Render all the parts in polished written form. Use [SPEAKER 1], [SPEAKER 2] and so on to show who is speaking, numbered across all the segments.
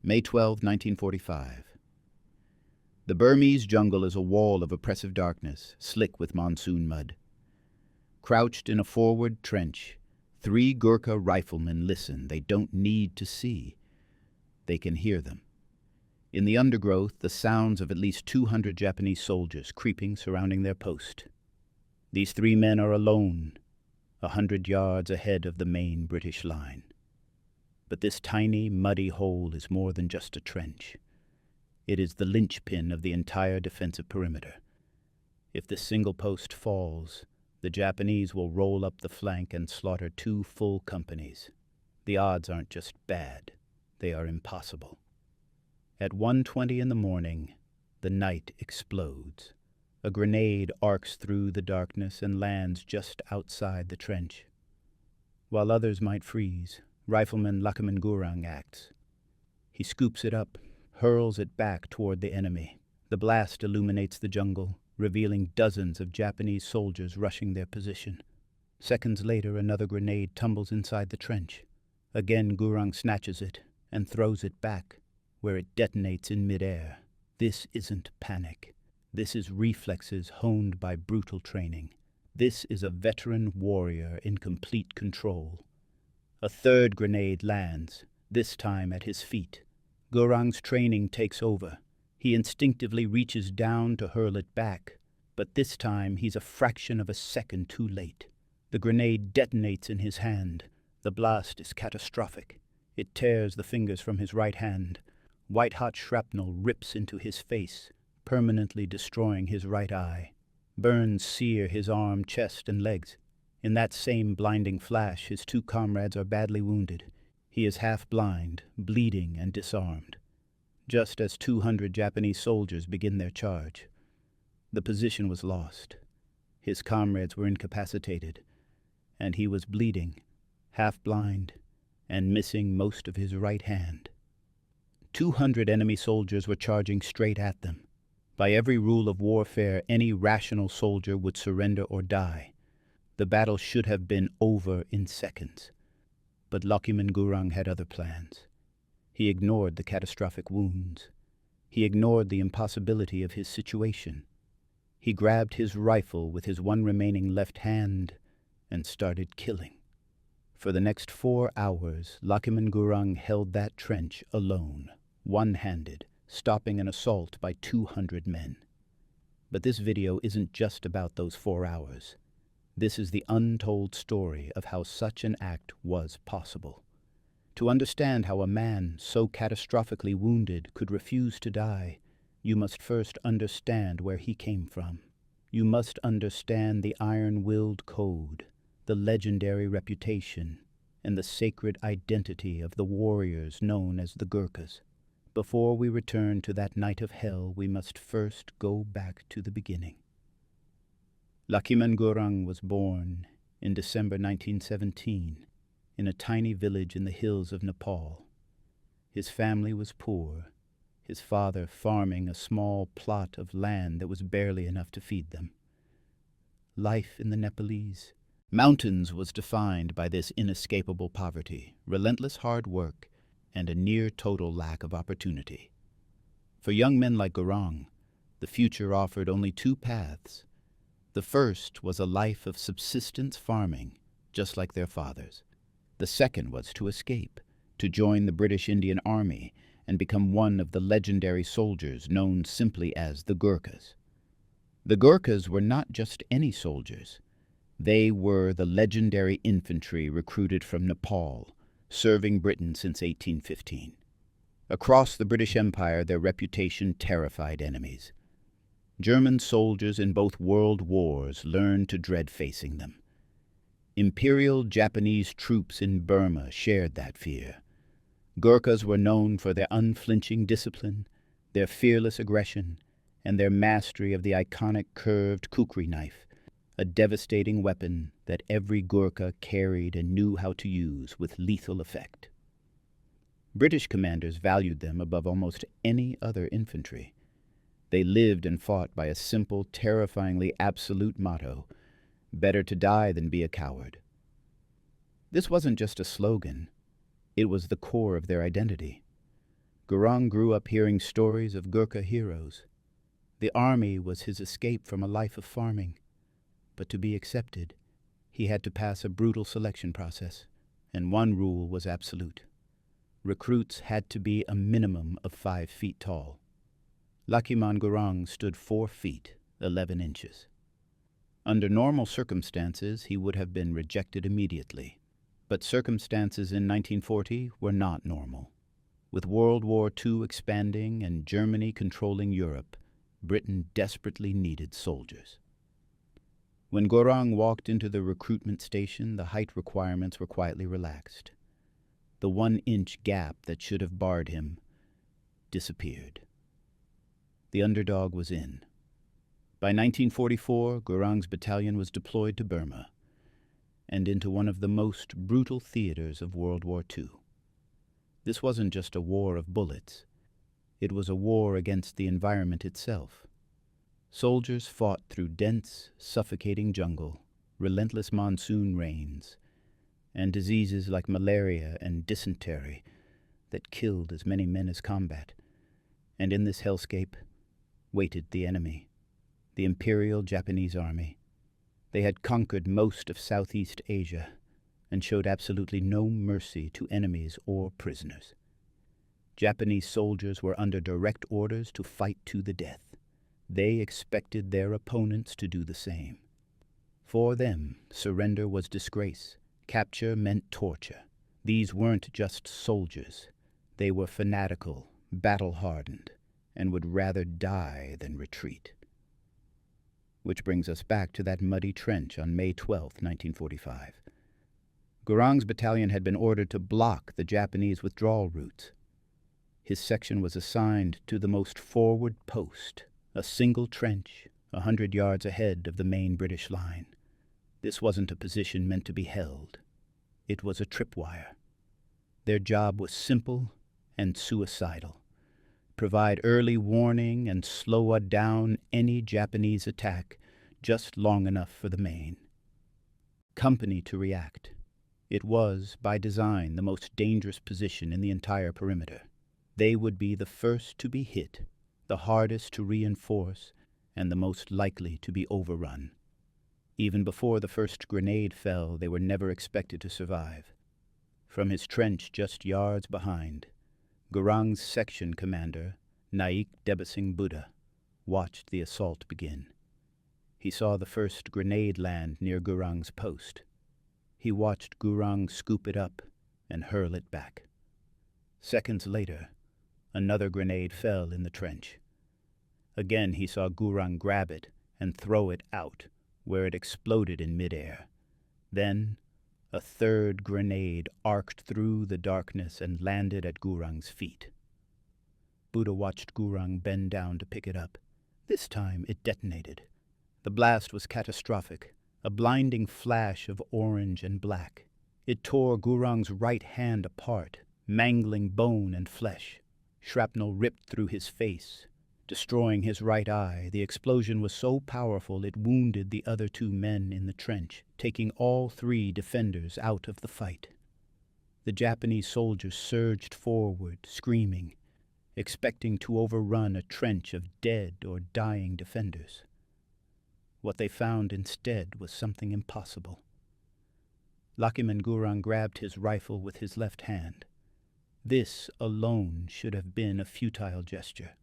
[SPEAKER 1] May 12, 1945. The Burmese jungle is a wall of oppressive darkness, slick with monsoon mud. Crouched in a forward trench, 3 Gurkha riflemen listen. They don't need to see. They can hear them. In the undergrowth, the sounds of at least 200 Japanese soldiers creeping surrounding their post. These 3 men are alone, 100 yards ahead of the main British line. But this tiny, muddy hole is more than just a trench. It is the linchpin of the entire defensive perimeter. If this single post falls, the Japanese will roll up the flank and slaughter 2 full companies. The odds aren't just bad, they are impossible. At 1:20 in the morning, the night explodes. A grenade arcs through the darkness and lands just outside the trench. While others might freeze, Rifleman Lukman Gurung acts. He scoops it up, hurls it back toward the enemy. The blast illuminates the jungle, revealing dozens of Japanese soldiers rushing their position. Seconds later, another grenade tumbles inside the trench. Again, Gurung snatches it and throws it back, where it detonates in midair. This isn't panic. This is reflexes honed by brutal training. This is a veteran warrior in complete control. A third grenade lands, this time at his feet. Gurung's training takes over. He instinctively reaches down to hurl it back, but this time he's a fraction of a second too late. The grenade detonates in his hand. The blast is catastrophic. It tears the fingers from his right hand. White-hot shrapnel rips into his face, permanently destroying his right eye. Burns sear his arm, chest, and legs. In that same blinding flash, his 2 comrades are badly wounded. He is half blind, bleeding, and disarmed. Just as 200 Japanese soldiers begin their charge. The position was lost. His comrades were incapacitated, and he was bleeding, half blind, and missing most of his right hand. 200 enemy soldiers were charging straight at them. By every rule of warfare, any rational soldier would surrender or die. The battle should have been over in seconds. But Lukman Gurung had other plans. He ignored the catastrophic wounds. He ignored the impossibility of his situation. He grabbed his rifle with his 1 remaining left hand and started killing. For the next 4 hours, Lukman Gurung held that trench alone, one-handed, stopping an assault by 200 men. But this video isn't just about those 4 hours. This is the untold story of how such an act was possible. To understand how a man so catastrophically wounded could refuse to die, you must first understand where he came from. You must understand the iron-willed code, the legendary reputation, and the sacred identity of the warriors known as the Gurkhas. Before we return to that night of hell, we must first go back to the beginning. Lukman Gurung was born in December 1917 in a tiny village in the hills of Nepal. His family was poor, his father farming a small plot of land that was barely enough to feed them. Life in the Nepalese mountains was defined by this inescapable poverty, relentless hard work, and a near-total lack of opportunity. For young men like Gurung, the future offered only 2 paths. The first was a life of subsistence farming, just like their fathers. The second was to escape, to join the British Indian Army and become one of the legendary soldiers known simply as the Gurkhas. The Gurkhas were not just any soldiers. They were the legendary infantry recruited from Nepal, serving Britain since 1815. Across the British Empire, their reputation terrified enemies. German soldiers in both world wars learned to dread facing them. Imperial Japanese troops in Burma shared that fear. Gurkhas were known for their unflinching discipline, their fearless aggression, and their mastery of the iconic curved kukri knife, a devastating weapon that every Gurkha carried and knew how to use with lethal effect. British commanders valued them above almost any other infantry. They lived and fought by a simple, terrifyingly absolute motto: better to die than be a coward. This wasn't just a slogan. It was the core of their identity. Gurung grew up hearing stories of Gurkha heroes. The army was his escape from a life of farming. But to be accepted, he had to pass a brutal selection process, and one rule was absolute. Recruits had to be a minimum of 5 feet tall. Lukman Gurung stood 4 feet, 11 inches. Under normal circumstances, he would have been rejected immediately. But circumstances in 1940 were not normal. With World War II expanding and Germany controlling Europe, Britain desperately needed soldiers. When Gurung walked into the recruitment station, the height requirements were quietly relaxed. The 1-inch gap that should have barred him disappeared. The underdog was in. By 1944, Gurung's battalion was deployed to Burma and into one of the most brutal theaters of World War II. This wasn't just a war of bullets. It was a war against the environment itself. Soldiers fought through dense, suffocating jungle, relentless monsoon rains, and diseases like malaria and dysentery that killed as many men as combat. And in this hellscape waited the enemy, the Imperial Japanese Army. They had conquered most of Southeast Asia and showed absolutely no mercy to enemies or prisoners. Japanese soldiers were under direct orders to fight to the death. They expected their opponents to do the same. For them, surrender was disgrace. Capture meant torture. These weren't just soldiers. They were fanatical, battle-hardened, and would rather die than retreat. Which brings us back to that muddy trench on May 12, 1945. Gurung's battalion had been ordered to block the Japanese withdrawal routes. His section was assigned to the most forward post, a single trench, 100 yards ahead of the main British line. This wasn't a position meant to be held. It was a tripwire. Their job was simple and suicidal. Provide early warning and slow down any Japanese attack just long enough for the main company to react. It was, by design, the most dangerous position in the entire perimeter. They would be the first to be hit, the hardest to reinforce, and the most likely to be overrun. Even before the first grenade fell, they were never expected to survive. From his trench just yards behind, Gurung's section commander, Naik Debasing Buddha, watched the assault begin. He saw the first grenade land near Gurung's post. He watched Gurung scoop it up and hurl it back. Seconds later, another grenade fell in the trench. Again he saw Gurung grab it and throw it out, where it exploded in midair. Then a third grenade arced through the darkness and landed at Gurung's feet. Buddha watched Gurung bend down to pick it up. This time it detonated. The blast was catastrophic, a blinding flash of orange and black. It tore Gurung's right hand apart, mangling bone and flesh. Shrapnel ripped through his face, destroying his right eye. The explosion was so powerful it wounded the other 2 men in the trench, taking all 3 defenders out of the fight. The Japanese soldiers surged forward, screaming, expecting to overrun a trench of dead or dying defenders. What they found instead was something impossible. Lukman Gurung grabbed his rifle with his left hand. This alone should have been a futile gesture.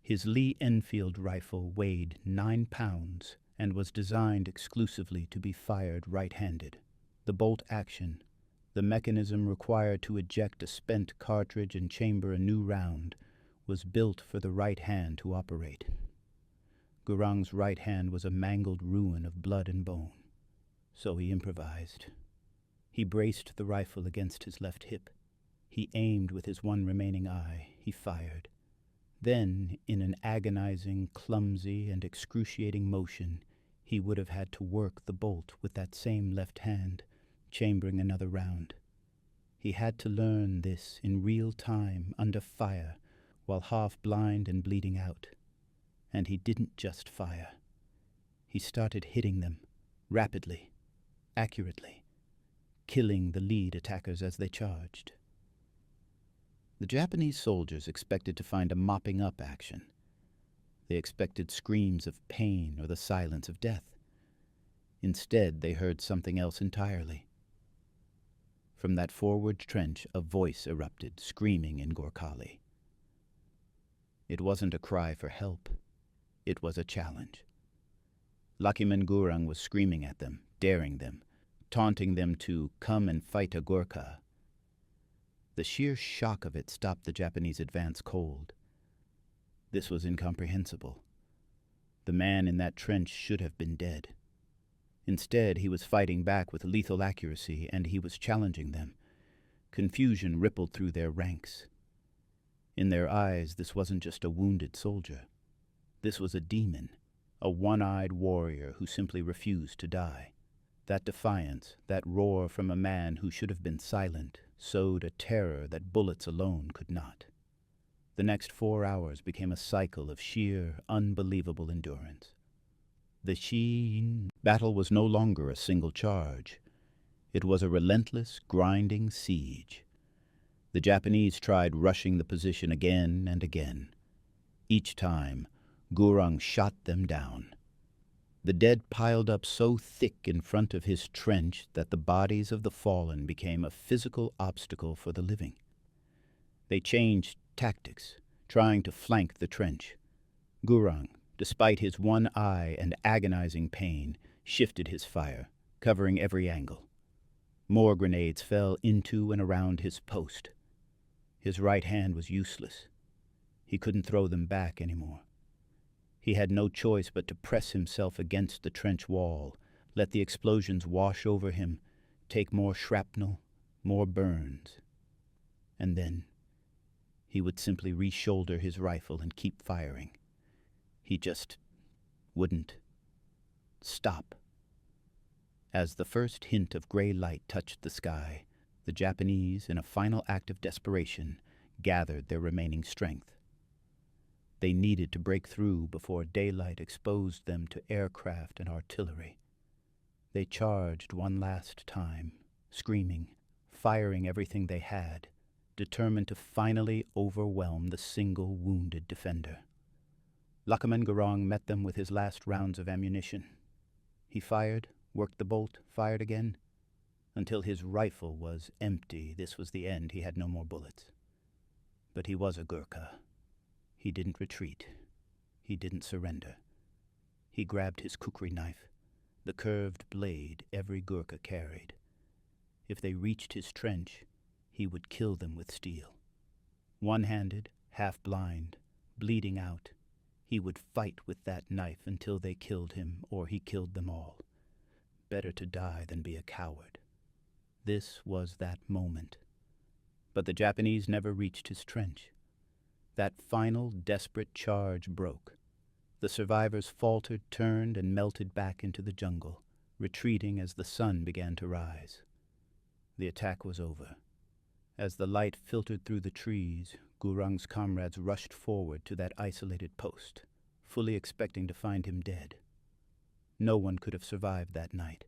[SPEAKER 1] His Lee Enfield rifle weighed 9 pounds and was designed exclusively to be fired right-handed. The bolt action, the mechanism required to eject a spent cartridge and chamber a new round, was built for the right hand to operate. Gurung's right hand was a mangled ruin of blood and bone, so he improvised. He braced the rifle against his left hip. He aimed with his one remaining eye. He fired. Then, in an agonizing, clumsy, and excruciating motion, he would have had to work the bolt with that same left hand, chambering another round. He had to learn this in real time, under fire, while half blind and bleeding out. And he didn't just fire. He started hitting them, rapidly, accurately, killing the lead attackers as they charged. The The Japanese soldiers expected to find a mopping-up action. They expected screams of pain or the silence of death. Instead, they heard something else entirely. From that forward trench, a voice erupted, screaming in Gurkhali. It wasn't a cry for help. It was a challenge. Lukman Gurung was screaming at them, daring them, taunting them to come and fight a Gurkha. The sheer shock of it stopped the Japanese advance cold. This was incomprehensible. The man in that trench should have been dead. Instead, he was fighting back with lethal accuracy, and he was challenging them. Confusion rippled through their ranks. In their eyes, this wasn't just a wounded soldier. This was a demon, a one-eyed warrior who simply refused to die. That defiance, that roar from a man who should have been silent, sowed a terror that bullets alone could not. The next 4 hours became a cycle of sheer, unbelievable endurance. The Shin battle was no longer a single charge. It was a relentless, grinding siege. The Japanese tried rushing the position again and again. Each time, Gurung shot them down. The dead piled up so thick in front of his trench that the bodies of the fallen became a physical obstacle for the living. They changed tactics, trying to flank the trench. Gurung, despite his one eye and agonizing pain, shifted his fire, covering every angle. More grenades fell into and around his post. His right hand was useless. He couldn't throw them back anymore. He had no choice but to press himself against the trench wall, let the explosions wash over him, take more shrapnel, more burns. And then he would simply re-shoulder his rifle and keep firing. He just wouldn't stop. As the first hint of gray light touched the sky, the Japanese, in a final act of desperation, gathered their remaining strength. They needed to break through before daylight exposed them to aircraft and artillery. They charged one last time, screaming, firing everything they had, determined to finally overwhelm the single wounded defender. Lukman Gurung met them with his last rounds of ammunition. He fired, worked the bolt, fired again, until his rifle was empty. This was the end. He had no more bullets. But he was a Gurkha. He didn't retreat. He didn't surrender. He grabbed his kukri knife, the curved blade every Gurkha carried. If they reached his trench, he would kill them with steel. One-handed, half-blind, bleeding out, he would fight with that knife until they killed him or he killed them all. Better to die than be a coward. This was that moment. But the Japanese never reached his trench. That final, desperate charge broke. The survivors faltered, turned, and melted back into the jungle, retreating as the sun began to rise. The attack was over. As the light filtered through the trees, Gurung's comrades rushed forward to that isolated post, fully expecting to find him dead. No one could have survived that night,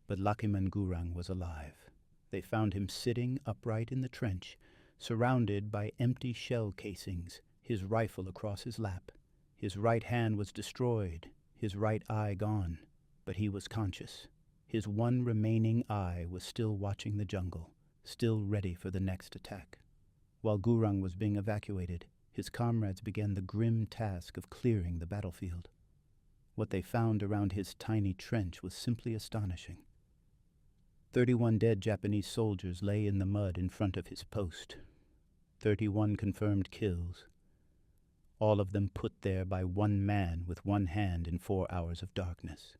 [SPEAKER 1] but Lukman Gurung was alive. They found him sitting upright in the trench, surrounded by empty shell casings, his rifle across his lap. His right hand was destroyed, his right eye gone, but he was conscious. His one remaining eye was still watching the jungle, still ready for the next attack. While Gurung was being evacuated, his comrades began the grim task of clearing the battlefield. What they found around his tiny trench was simply astonishing. 31 dead Japanese soldiers lay in the mud in front of his post. 31 confirmed kills. All of them put there by one man with one hand in 4 hours of darkness.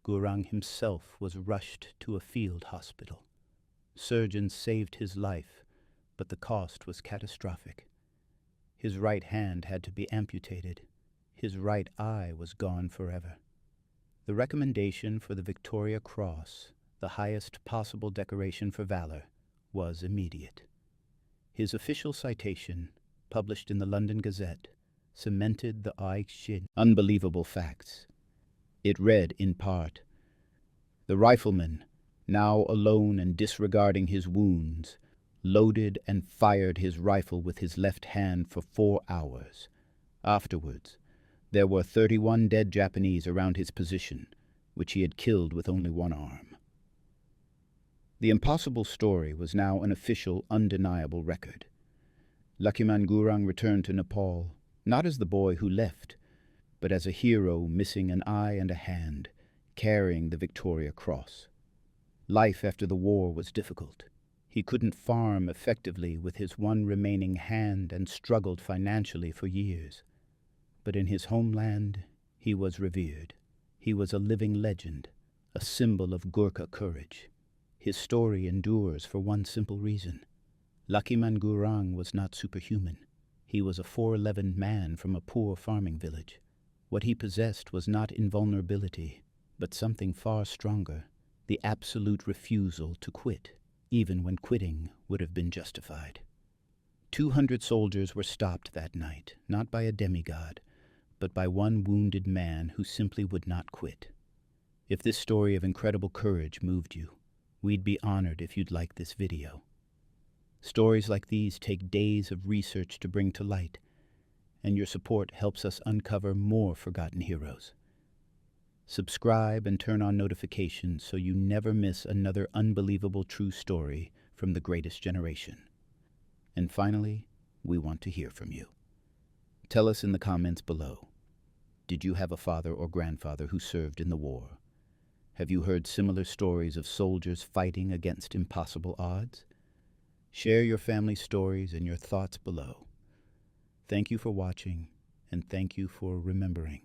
[SPEAKER 1] Gurung himself was rushed to a field hospital. Surgeons saved his life, but the cost was catastrophic. His right hand had to be amputated. His right eye was gone forever. The recommendation for the Victoria Cross, the highest possible decoration for valor, was immediate. His official citation, published in the London Gazette, cemented the unbelievable facts. It read, in part, "The rifleman, now alone and disregarding his wounds, loaded and fired his rifle with his left hand for 4 hours. Afterwards, there were 31 dead Japanese around his position, which he had killed with only one arm. The impossible story was now an official, undeniable record. Lukman Gurung returned to Nepal, not as the boy who left, but as a hero missing an eye and a hand, carrying the Victoria Cross. Life after the war was difficult. He couldn't farm effectively with his one remaining hand and struggled financially for years. But in his homeland, he was revered. He was a living legend, a symbol of Gurkha courage. His story endures for one simple reason. Lukman Gurung was not superhuman. He was a 4'11" man from a poor farming village. What he possessed was not invulnerability, but something far stronger, the absolute refusal to quit, even when quitting would have been justified. 200 soldiers were stopped that night, not by a demigod, but by one wounded man who simply would not quit. If this story of incredible courage moved you, we'd be honored if you'd like this video. Stories like these take days of research to bring to light, and your support helps us uncover more forgotten heroes. Subscribe and turn on notifications so you never miss another unbelievable true story from the greatest generation. And finally, we want to hear from you. Tell us in the comments below. Did you have a father or grandfather who served in the war? Have you heard similar stories of soldiers fighting against impossible odds? Share your family stories and your thoughts below. Thank you for watching, and thank you for remembering.